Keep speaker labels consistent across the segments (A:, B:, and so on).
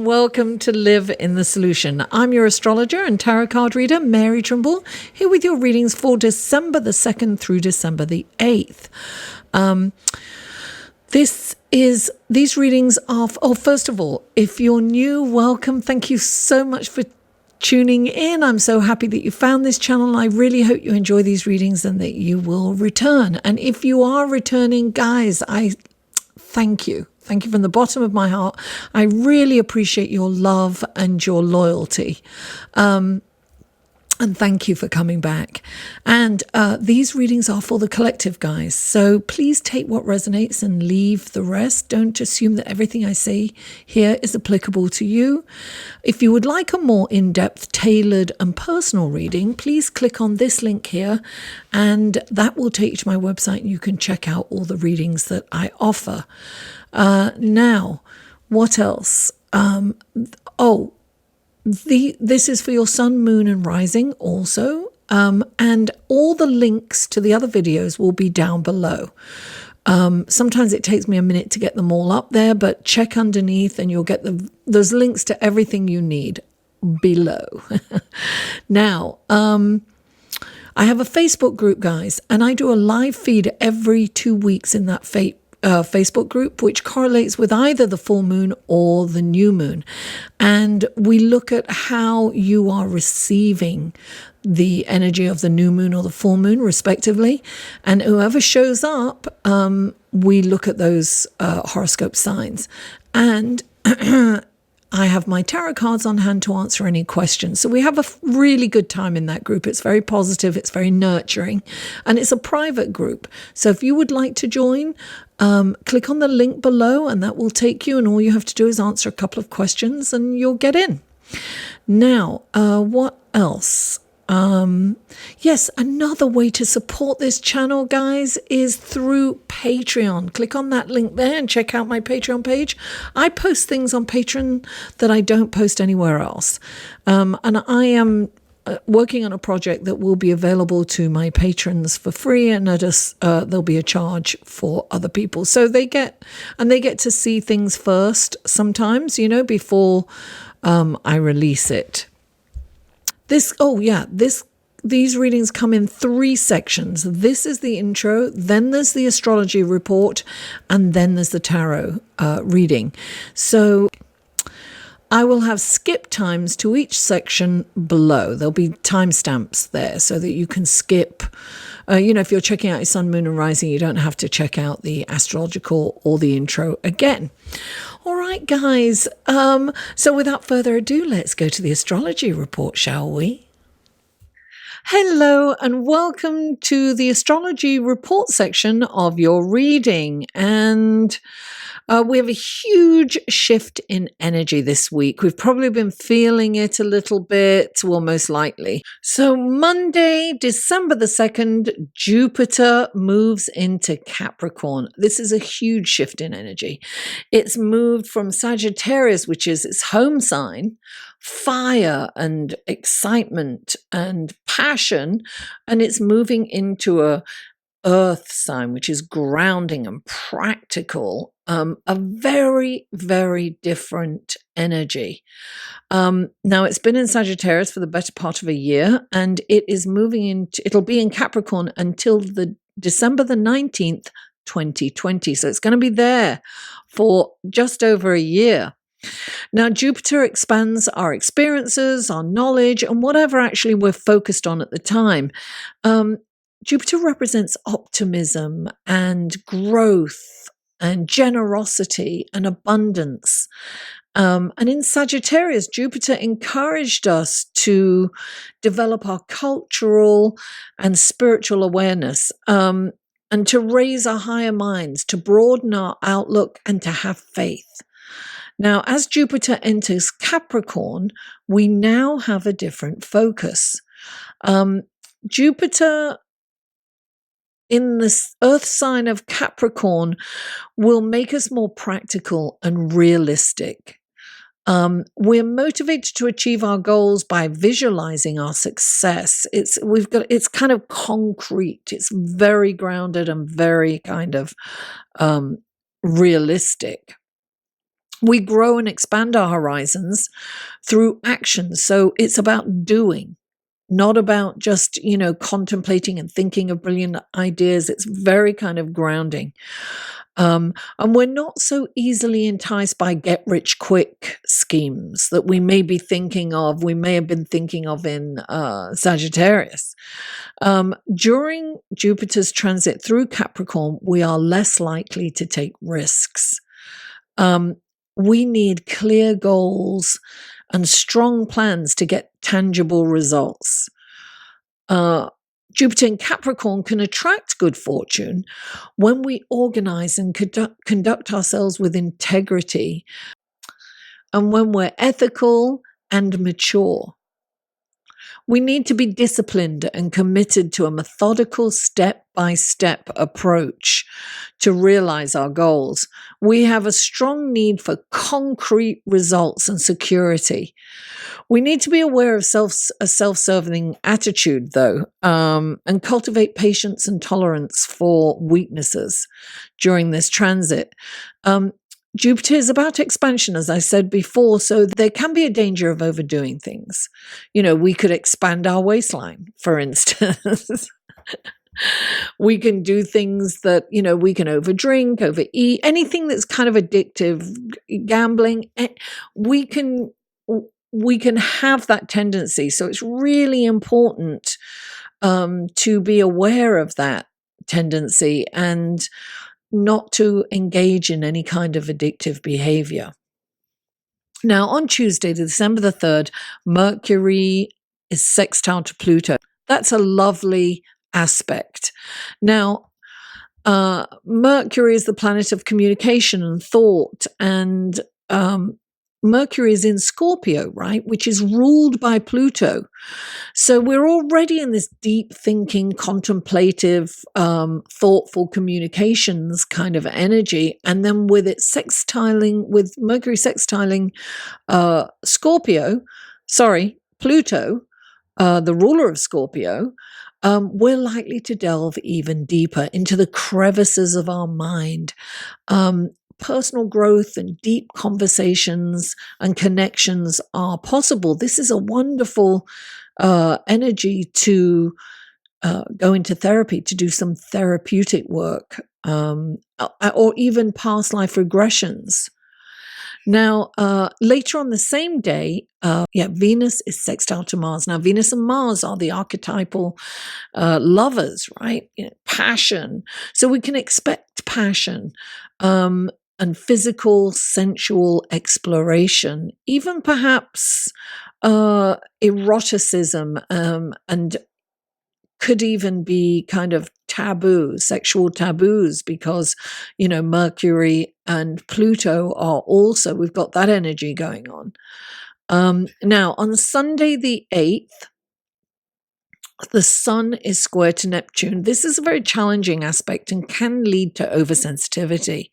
A: and welcome to Live in the Solution. I'm your astrologer and tarot card reader, Mary Trimble, here with your readings for December the 2nd through December the 8th. These readings are, first of all, if you're new, welcome. Thank you so much for tuning in. I'm so happy that you found this channel. I really hope you enjoy these readings and that you will return. And if you are returning, guys, I thank you. Thank you from the bottom of my heart. I really appreciate your love and your loyalty. And thank you for coming back. And these readings are for the collective, guys. So please take what resonates and leave the rest. Don't assume that everything I say here is applicable to you. If you would like a more in-depth, tailored and personal reading, please click on this link here and that will take you to my website and you can check out all the readings that I offer. Now, what else? This is for your sun, moon and rising also. And all the links to the other videos will be down below. Sometimes it takes me a minute to get them all up there, but check underneath and you'll get those links to everything you need below. Now, I have a Facebook group, guys, and I do a live feed every 2 weeks in that Facebook group, which correlates with either the full moon or the new moon. And we look at how you are receiving the energy of the new moon or the full moon, respectively. And whoever shows up, we look at those horoscope signs. And I have my tarot cards on hand to answer any questions. So we have a really good time in that group. It's very positive, it's very nurturing, and it's a private group. So if you would like to join, click on the link below and that will take you, and all you have to do is answer a couple of questions and you'll get in. Now, what else? Yes, another way to support this channel, guys, is through Patreon. Click on that link there and check out my Patreon page. I post things on Patreon that I don't post anywhere else. And I am working on a project that will be available to my patrons for free, and there'll be a charge for other people. So they get to see things first sometimes, before I release it. These readings come in 3 sections. This is the intro, then there's the astrology report, and then there's the tarot reading. So I will have skip times to each section below. There'll be timestamps there so that you can skip. If you're checking out your sun, moon and rising, you don't have to check out the astrological or the intro again. All right, guys. So without further ado, let's go to the astrology report, shall we? Hello and welcome to the astrology report section of your reading. And we have a huge shift in energy this week. We've probably been feeling it a little bit, well, most likely. So Monday, December the 2nd, Jupiter moves into Capricorn. This is a huge shift in energy. It's moved from Sagittarius, which is its home sign, fire and excitement and passion, and it's moving into a earth sign, which is grounding and practical, a very, very different energy. Now it's been in Sagittarius for the better part of a year, and it'll be in Capricorn until December the 19th, 2020. So it's going to be there for just over a year. Now, Jupiter expands our experiences, our knowledge, and whatever actually we're focused on at the time. Jupiter represents optimism and growth and generosity and abundance. And in Sagittarius, Jupiter encouraged us to develop our cultural and spiritual awareness, and to raise our higher minds, to broaden our outlook, and to have faith. Now, as Jupiter enters Capricorn, we now have a different focus. Jupiter in this earth sign of Capricorn will make us more practical and realistic. We're motivated to achieve our goals by visualizing our success. It's kind of concrete. It's very grounded and very kind of realistic. We grow and expand our horizons through action. So it's about doing, not about just, contemplating and thinking of brilliant ideas. It's very kind of grounding. And we're not so easily enticed by get rich quick schemes that we may be thinking of, we may have been thinking of in Sagittarius. During Jupiter's transit through Capricorn, we are less likely to take risks. We need clear goals and strong plans to get tangible results. Jupiter in Capricorn can attract good fortune when we organize and conduct ourselves with integrity, and when we're ethical and mature. We need to be disciplined and committed to a methodical step-by-step approach to realize our goals. We have a strong need for concrete results and security. We need to be aware of a self-serving attitude, though, and cultivate patience and tolerance for weaknesses during this transit. Jupiter is about expansion, as I said before, so there can be a danger of overdoing things. We could expand our waistline, for instance. We can do things that, we can overdrink, overeat, anything that's kind of addictive, gambling. We can have that tendency. So it's really important to be aware of that tendency and not to engage in any kind of addictive behavior. Now, on Tuesday, December the 3rd, Mercury is sextile to Pluto. That's a lovely aspect. Now, Mercury is the planet of communication and thought, and Mercury is in Scorpio, right, which is ruled by Pluto. So we're already in this deep thinking, contemplative, thoughtful communications kind of energy. And then with Mercury sextiling Pluto, the ruler of Scorpio, we're likely to delve even deeper into the crevices of our mind. Personal growth and deep conversations and connections are possible. This is a wonderful energy to go into therapy, to do some therapeutic work, or even past life regressions. Now, later on the same day, Venus is sextile to Mars. Now, Venus and Mars are the archetypal lovers, right? Passion. So we can expect passion. And physical, sensual exploration, even perhaps eroticism, and could even be kind of sexual taboos, because, Mercury and Pluto are also, we've got that energy going on. Now, on Sunday the 8th, the Sun is square to Neptune. This is a very challenging aspect and can lead to oversensitivity.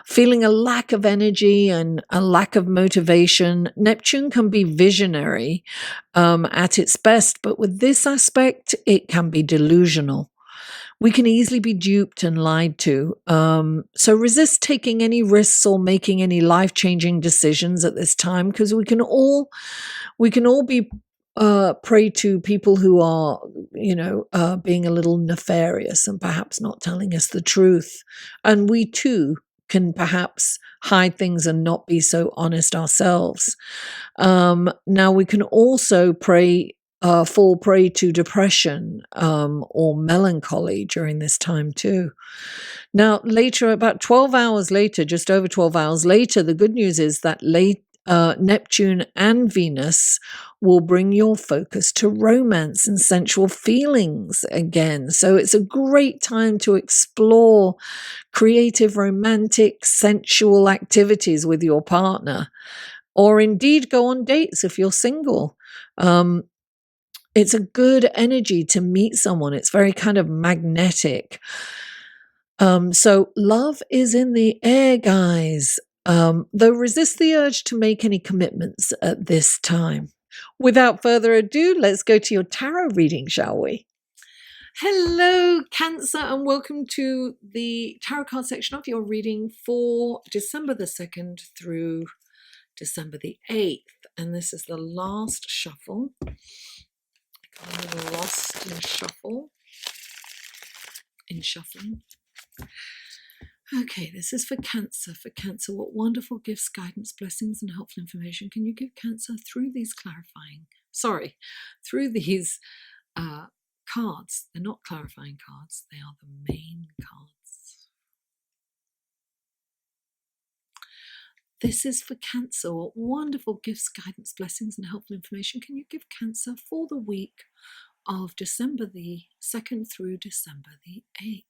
A: Feeling a lack of energy and a lack of motivation. Neptune can be visionary at its best, but with this aspect, it can be delusional. We can easily be duped and lied to. So resist taking any risks or making any life-changing decisions at this time, because we can all be prey to people who are, being a little nefarious and perhaps not telling us the truth. And we too can perhaps hide things and not be so honest ourselves. Now, we can also fall prey to depression or melancholy during this time too. Now, later, about 12 hours later, just over 12 hours later, the good news is that Neptune and Venus will bring your focus to romance and sensual feelings again. So it's a great time to explore creative, romantic, sensual activities with your partner, or indeed go on dates if you're single. It's a good energy to meet someone. It's very kind of magnetic. So love is in the air, guys. Though resist the urge to make any commitments at this time. Without further ado, let's go to your tarot reading, shall we? Hello, Cancer, and welcome to the tarot card section of your reading for December the 2nd through December the 8th. And this is the last shuffle. I got a little lost in shuffling. Okay, this is for Cancer. For Cancer, what wonderful gifts, guidance, blessings, and helpful information can you give Cancer through these cards? They're not clarifying cards, they are the main cards. This is for Cancer. What wonderful gifts, guidance, blessings, and helpful information can you give Cancer for the week of December the 2nd through December the 8th?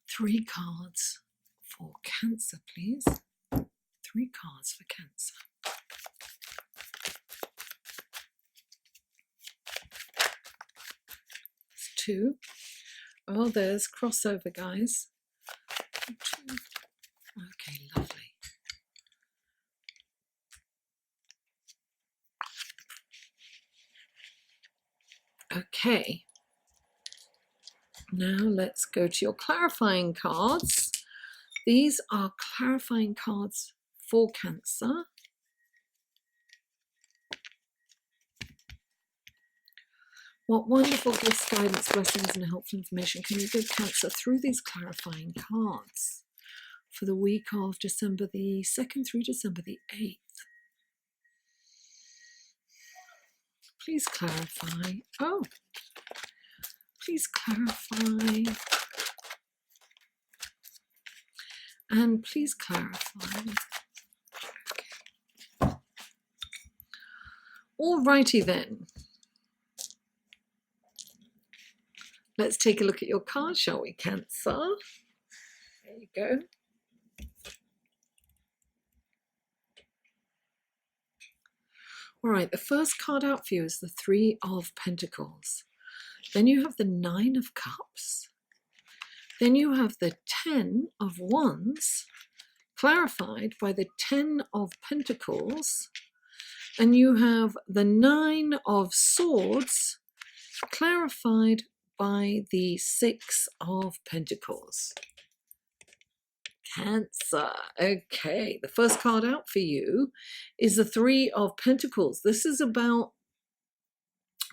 A: Three cards for Cancer, please. 3 cards for Cancer. It's 2. Oh, there's crossover, guys. 2. Okay, lovely. Okay. Now let's go to your clarifying cards. These are clarifying cards for Cancer. What wonderful gifts, guidance, blessings, and helpful information can you give Cancer through these clarifying cards for the week of December the 2nd through December the 8th? Please clarify. Oh, please clarify. And please clarify. Okay. Alrighty then. Let's take a look at your card, shall we, Cancer? There you go. All right, the first card out for you is the 3 of Pentacles. Then you have the 9 of Cups. Then you have the 10 of Wands, clarified by the 10 of Pentacles. And you have the 9 of Swords, clarified by the 6 of Pentacles. Cancer. Okay, the first card out for you is the 3 of Pentacles. This is about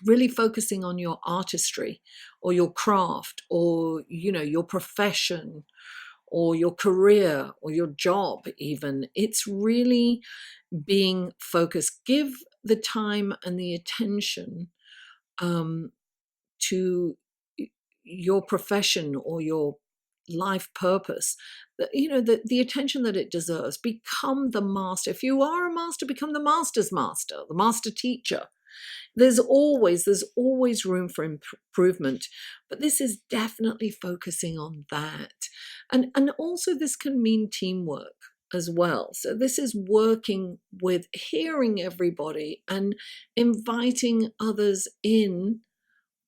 A: really focusing on your artistry or your craft or, your profession or your career or your job even. It's really being focused. Give the time and the attention to your profession or your life purpose, the attention that it deserves. Become the master. If you are a master, become the master's master, the master teacher. There's always room for improvement, but this is definitely focusing on that. And also this can mean teamwork as well. So this is working with hearing everybody and inviting others in,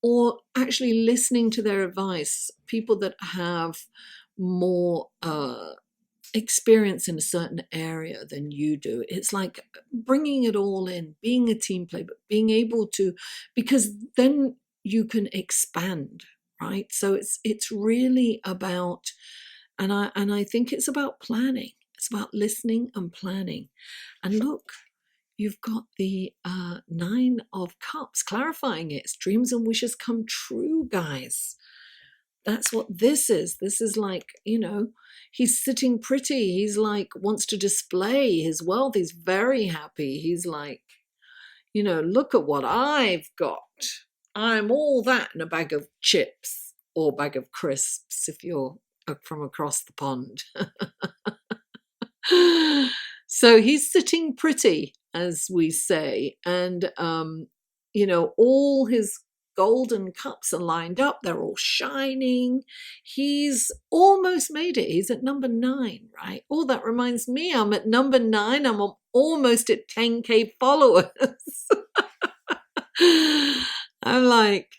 A: or actually listening to their advice, people that have more experience in a certain area than you do. It's like bringing it all in, being a team player, but being able to, because then you can expand, right? So it's really about, and I think it's about planning. It's about listening and planning. And look, you've got the 9 of Cups, clarifying it. It's dreams and wishes come true, guys. That's what this is. This is like, he's sitting pretty. He's like, wants to display his wealth. He's very happy. He's like, look at what I've got. I'm all that in a bag of chips or bag of crisps if you're from across the pond. So he's sitting pretty, as we say. And, all his golden cups are lined up. They're all shining. He's almost made it. He's at number 9, right? Oh, that reminds me, I'm at number 9. I'm almost at 10K followers. I'm like,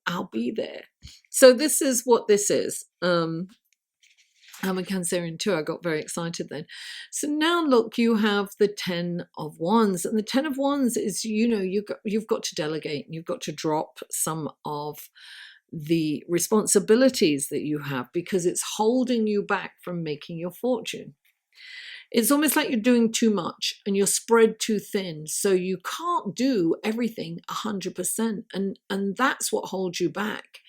A: I'll be there. So this is what this is. I'm a Cancerian too. I got very excited then. So now look, you have the 10 of Wands, and the 10 of Wands is, you've got to delegate, and you've got to drop some of the responsibilities that you have because it's holding you back from making your fortune. It's almost like you're doing too much and you're spread too thin, so you can't do everything 100%, and that's what holds you back.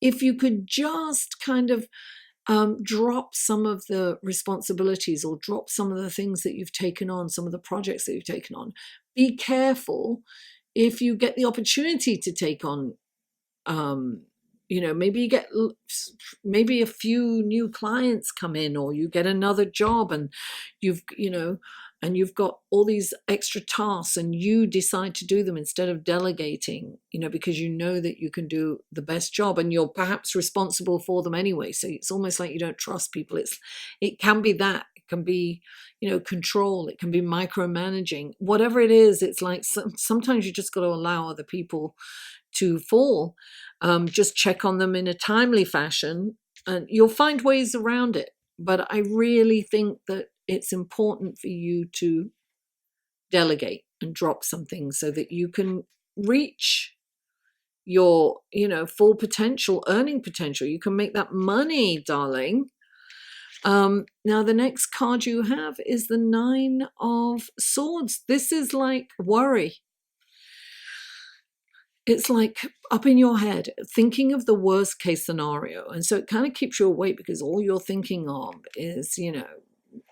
A: If you could just kind of drop some of the responsibilities or drop some of the things that you've taken on, some of the projects that you've taken on. Be careful if you get the opportunity to take on, maybe you get maybe a few new clients come in, or you get another job and you've got all these extra tasks and you decide to do them instead of delegating, because you know that you can do the best job and you're perhaps responsible for them anyway. So it's almost like you don't trust people. It can be that. It can be, control. It can be micromanaging. Whatever it is, it's like sometimes you just got to allow other people to fall. Just check on them in a timely fashion and you'll find ways around it. But I really think that it's important for you to delegate and drop some things so that you can reach your, full potential, earning potential. You can make that money, darling. Now, the next card you have is the 9 of Swords. This is like worry. It's like up in your head, thinking of the worst case scenario. And so it kind of keeps you awake because all you're thinking of is,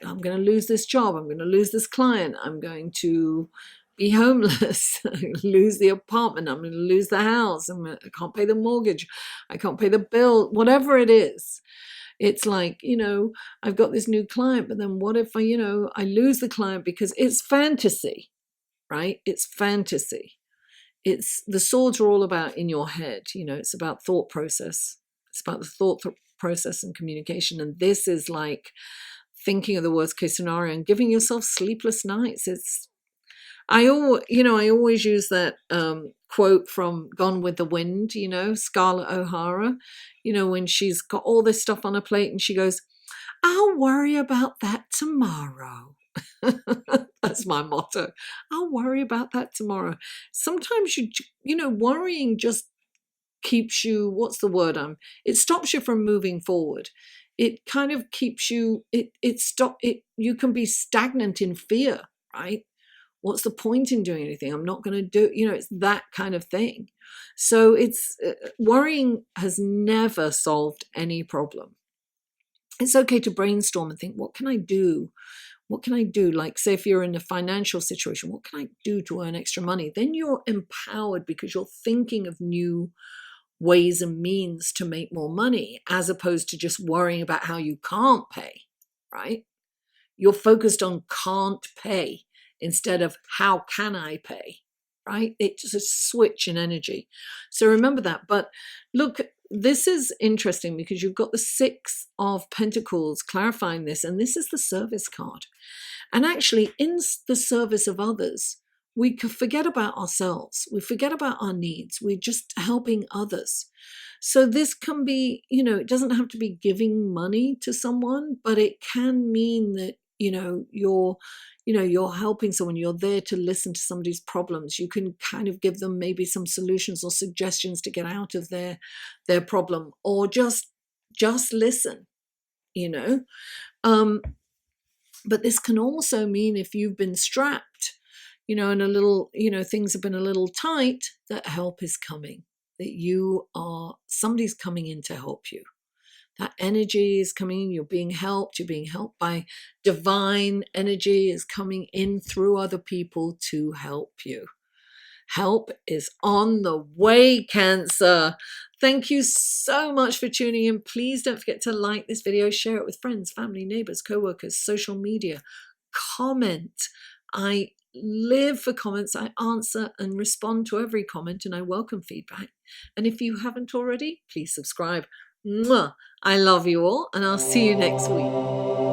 A: I'm going to lose this job. I'm going to lose this client. I'm going to be homeless, lose the apartment. I'm going to lose the house. I can't pay the mortgage. I can't pay the bill, whatever it is. It's like, I've got this new client, but then what if I lose the client? Because it's fantasy, right? It's fantasy. It's the swords are all about in your head. It's about thought process. It's about the thought process and communication. And this is like thinking of the worst case scenario and giving yourself sleepless nights. I always use that quote from Gone with the Wind, Scarlett O'Hara, when she's got all this stuff on her plate and she goes, I'll worry about that tomorrow. That's my motto. I'll worry about that tomorrow. Sometimes worrying just keeps you, what's the word? It stops you from moving forward. It kind of keeps you, you can be stagnant in fear, right? What's the point in doing anything? I'm not going to do, it's that kind of thing. So worrying has never solved any problem. It's okay to brainstorm and think, what can I do? What can I do? Like, say, if you're in a financial situation, what can I do to earn extra money? Then you're empowered because you're thinking of new ways and means to make more money, as opposed to just worrying about how you can't pay, right? You're focused on can't pay instead of how can I pay, right? It's just a switch in energy. So remember that. But look, this is interesting because you've got the 6 of Pentacles clarifying this, and this is the service card. And actually, in the service of others, we could forget about ourselves. We forget about our needs. We're just helping others. So this can be, it doesn't have to be giving money to someone, but it can mean that, you're helping someone. You're there to listen to somebody's problems. You can kind of give them maybe some solutions or suggestions to get out of their problem, or just listen, But this can also mean if you've been strapped, and a little, things have been a little tight, that help is coming, that somebody's coming in to help you. That energy is coming in, you're being helped by divine energy is coming in through other people to help you. Help is on the way, Cancer. Thank you so much for tuning in. Please don't forget to like this video, share it with friends, family, neighbors, co-workers, social media. Comment. I live for comments. I answer and respond to every comment, and I welcome feedback. And if you haven't already, please subscribe. Mwah. I love you all, and I'll see you next week.